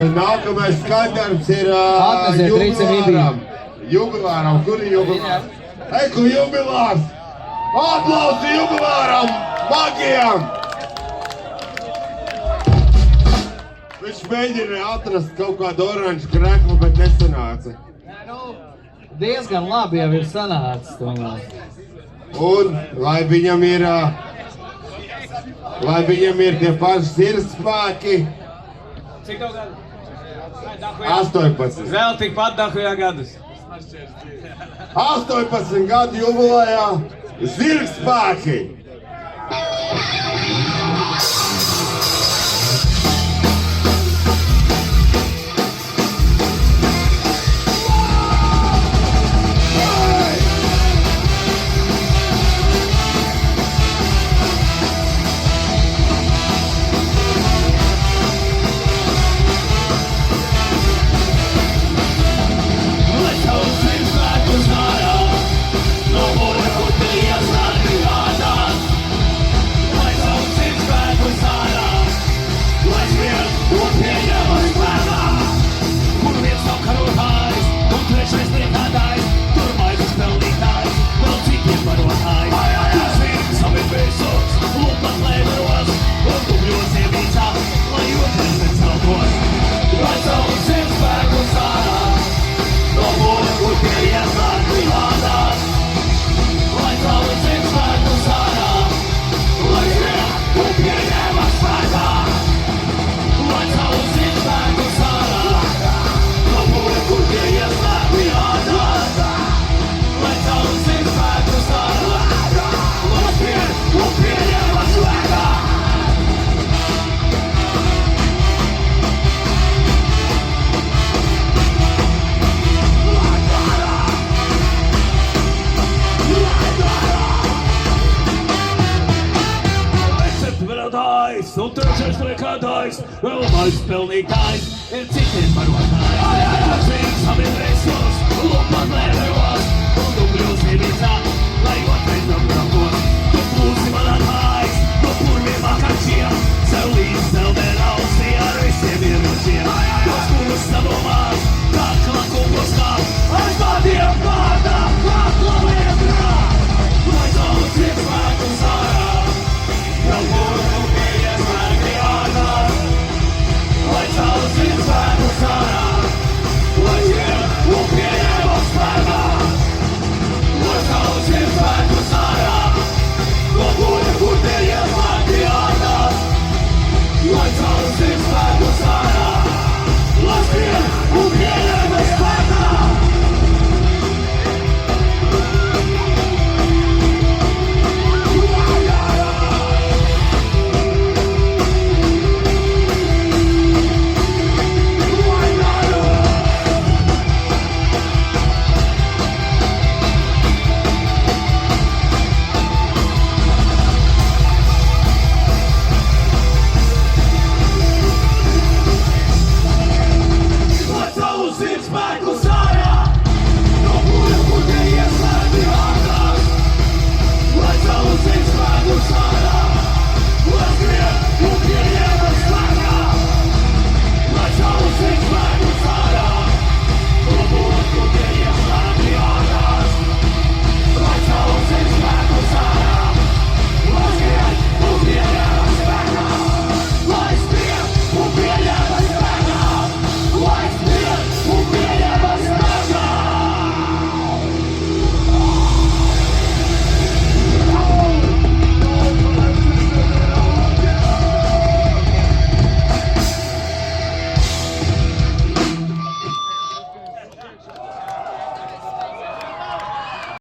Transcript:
Nākamais skatdarbs ir Atnesiet jubilāram. Jubilāram, kur ir jubilārs? Eku jubilārs! Aplausi jubilāram! Magijam! Viņš mēģināja atrast kaut kādu oranžu kreklu, bet nesanāca. Diezgan labi jau ir sanācis tomēr. Un, lai viņam ir tie paši sirdspēki. Cik tev gadu? 18. Vēl tikpat dahujā gadus. 18 gadu jubilējā zirgspēki. Un trešais rekādājs, vēl maizes pelnītājs, ir citiem barotājs. Viņš savi reisos, lūpan lēveros, un tu kļūsi visā, lai otrais aprakos. Tu plūsi man atmājs, no purviem akačiem, sev līdz sev nerausi ar visiem ieročiem. Tos, kurus sadomās, kā klaku postā, aiz tādiem pār!